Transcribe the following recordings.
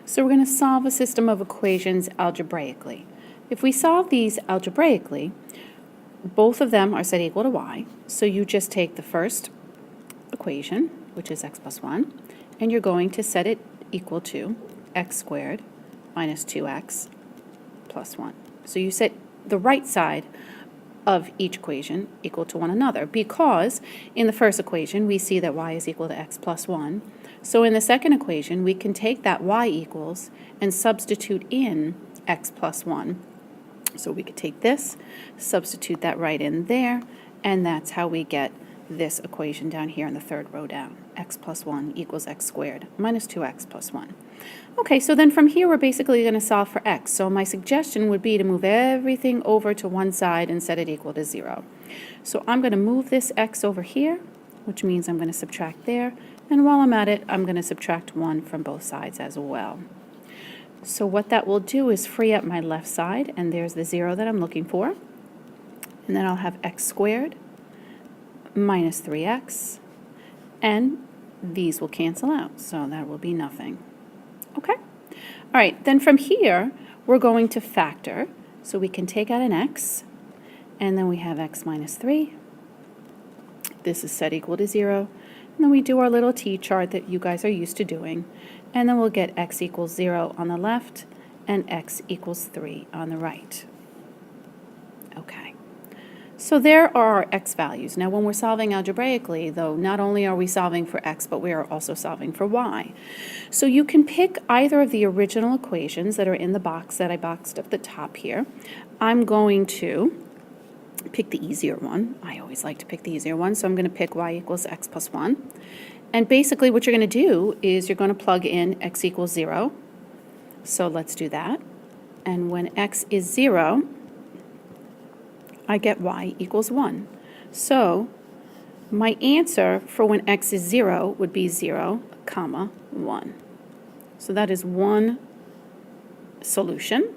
So we're going to solve a system of equations algebraically. If we solve these algebraically, both of them are set equal to y. So you just take the first equation, which is x plus 1, and you're going to set it equal to x squared minus 2x plus 1. So you set the right side of each equation equal to one another, because in the first equation we see that y is equal to x plus 1. So in the second equation we can take that y equals and substitute in x plus 1. So we could take this, substitute that right in there, and that's how we get this equation down here in the third row down. X plus 1 equals x squared minus 2x plus 1. Okay, so then from here we're basically going to solve for x. So my suggestion would be to move everything over to one side and set it equal to 0. So I'm going to move this x over here, which means I'm going to subtract there. And while I'm at it, I'm going to subtract 1 from both sides as well. So what that will do is free up my left side, and there's the 0 that I'm looking for. And then I'll have x squared minus 3x, and these will cancel out, so that will be nothing. Okay? All right, then from here, we're going to factor. So we can take out an x, and then we have x minus 3. This is set equal to 0. And then we do our little t-chart that you guys are used to doing. And then we'll get x equals 0 on the left and x equals 3 on the right. Okay. So there are our x values. Now when we're solving algebraically, though, not only are we solving for x, but we are also solving for y. So you can pick either of the original equations that are in the box that I boxed up the top here. I'm going to pick the easier one. I always like to pick the easier one, so I'm going to pick y equals x plus 1. And basically what you're going to do is you're going to plug in x equals 0. So let's do that. And when x is 0, I get y equals 1. So my answer for when x is 0 would be 0, comma, 1. So that is one solution.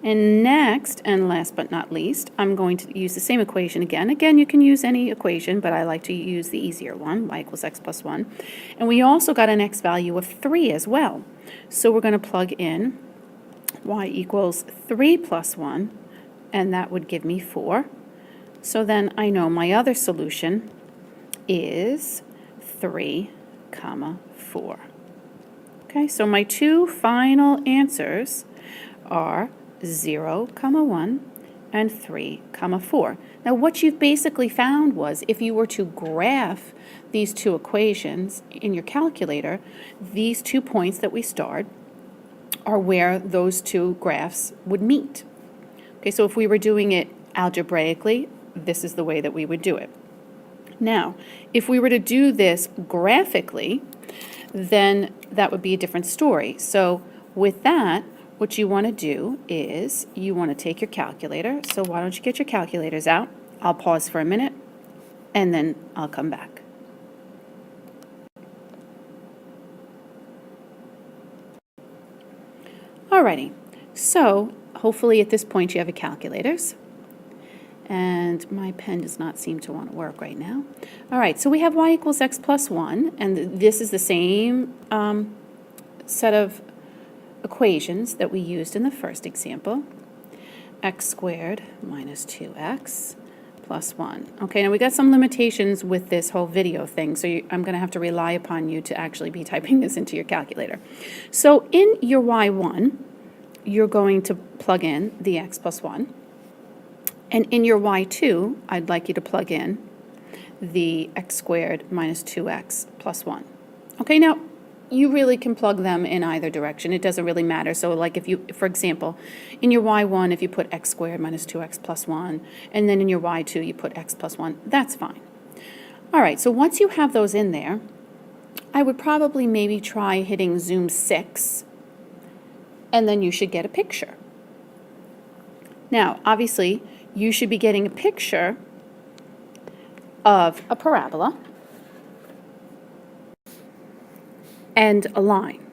And next, and last but not least, I'm going to use the same equation again. Again, you can use any equation, but I like to use the easier one, y equals x plus 1. And we also got an x value of 3 as well. So we're going to plug in y equals 3 plus 1, and that would give me 4. So then I know my other solution is 3, comma, 4. Okay, so my two final answers are 0, comma 1, and 3, comma 4. Now what you've basically found was if you were to graph these two equations in your calculator, these 2 points that we starred are where those two graphs would meet. Okay, so if we were doing it algebraically, this is the way that we would do it. Now, if we were to do this graphically, then that would be a different story. So with that, what you want to do is you want to take your calculator. So why don't you get your calculators out? I'll pause for a minute, and then I'll come back. Alrighty, so hopefully at this point you have your calculators. And my pen does not seem to want to work right now. All right, so we have y equals x plus 1, and this is the same set of equations that we used in the first example. X squared minus 2x plus 1. Okay, now we got some limitations with this whole video thing, so I'm going to have to rely upon you to actually be typing this into your calculator. So in your y1, you're going to plug in the x plus 1. And in your y2, I'd like you to plug in the x squared minus 2x plus 1. Okay, now you really can plug them in either direction. It doesn't really matter. So like if you, for example, in your y1, if you put x squared minus 2x plus 1, and then in your y2 you put x plus 1, that's fine. All right, so once you have those in there, I would probably maybe try hitting zoom 6, and then you should get a picture. Now, obviously, you should be getting a picture of a parabola and a line.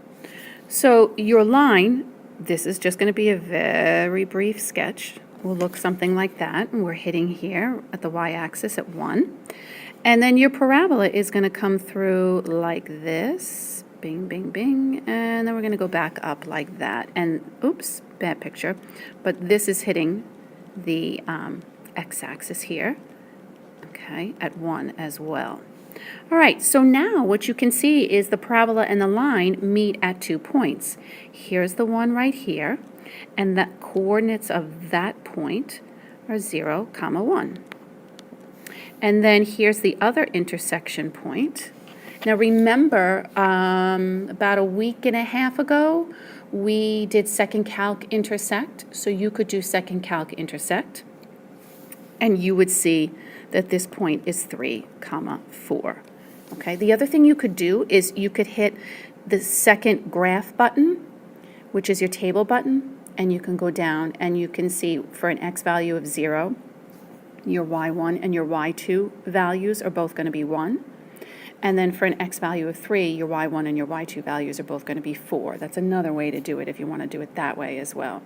So your line, this is just going to be a very brief sketch, will look something like that. And we're hitting here at the y-axis at 1. And then your parabola is going to come through like this Bing, bing, bing, and then we're going to go back up like that. And oops, bad picture, but this is hitting the x-axis here, okay, at 1 as well. All right, so now what you can see is the parabola and the line meet at 2 points. Here's the one right here, and the coordinates of that point are 0, 1. And then here's the other intersection point. Now remember, about a week and a half ago, we did second calc intersect, so you could do second calc intersect, and you would see that this point is 3, 4. Okay, the other thing you could do is you could hit the second graph button, which is your table button, and you can go down and you can see for an x value of 0, your y1 and your y2 values are both going to be 1. And then for an x value of 3, your y1 and your y2 values are both going to be 4. That's another way to do it if you want to do it that way as well.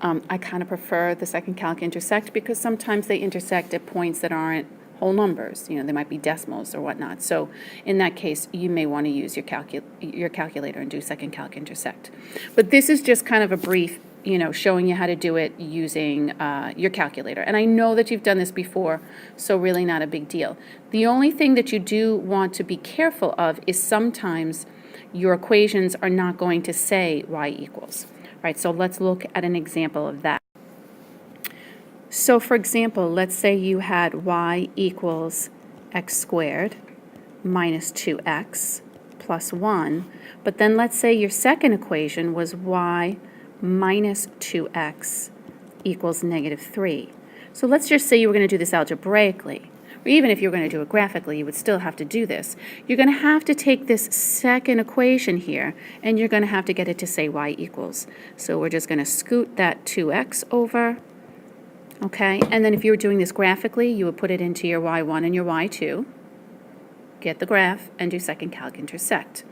I kind of prefer the second calc intersect because sometimes they intersect at points that aren't whole numbers. You know, they might be decimals or whatnot. So in that case, you may want to use your calculator and do second calc intersect. But this is just kind of a brief, showing you how to do it using your calculator. And I know that you've done this before, so really not a big deal. The only thing that you do want to be careful of is sometimes your equations are not going to say y equals. Right, so let's look at an example of that. So for example, let's say you had y equals x squared minus 2x plus 1, but then let's say your second equation was y minus 2x equals negative 3. So let's just say you were going to do this algebraically. Or even if you're going to do it graphically, you would still have to do this. You're going to have to take this second equation here, and you're going to have to get it to say y equals. So we're just going to scoot that 2x over, okay? And then if you were doing this graphically, you would put it into your y1 and your y2, get the graph, and do second calc intersect.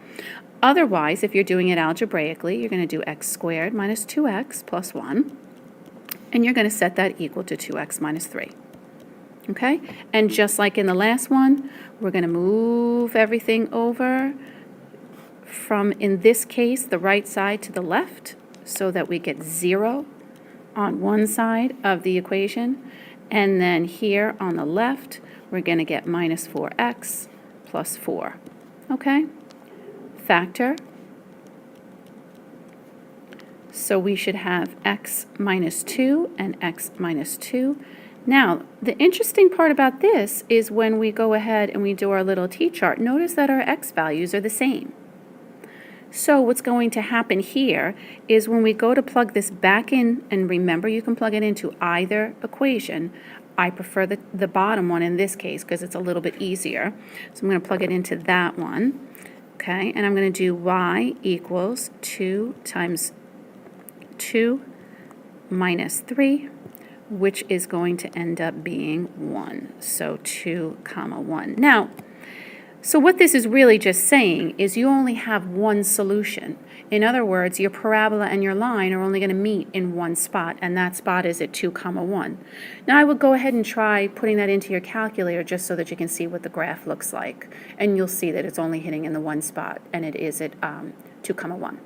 Otherwise, if you're doing it algebraically, you're going to do x squared minus 2x plus 1, and you're going to set that equal to 2x minus 3. Okay, and just like in the last one, we're going to move everything over from, in this case, the right side to the left so that we get 0 on one side of the equation. And then here on the left, we're going to get minus 4x plus 4. Okay, factor. So we should have x minus 2 and x minus 2. Now, the interesting part about this is when we go ahead and we do our little t-chart, notice that our x values are the same. So what's going to happen here is when we go to plug this back in, and remember you can plug it into either equation. I prefer the bottom one in this case because it's a little bit easier. So I'm going to plug it into that one. Okay, and I'm going to do y equals 2 times 2 minus 3, which is going to end up being 1. So 2, 1. Now, so what this is really just saying is you only have one solution. In other words, your parabola and your line are only going to meet in one spot, and that spot is at 2, 1. Now I would go ahead and try putting that into your calculator just so that you can see what the graph looks like. And you'll see that it's only hitting in the one spot, and it is at 2, 1.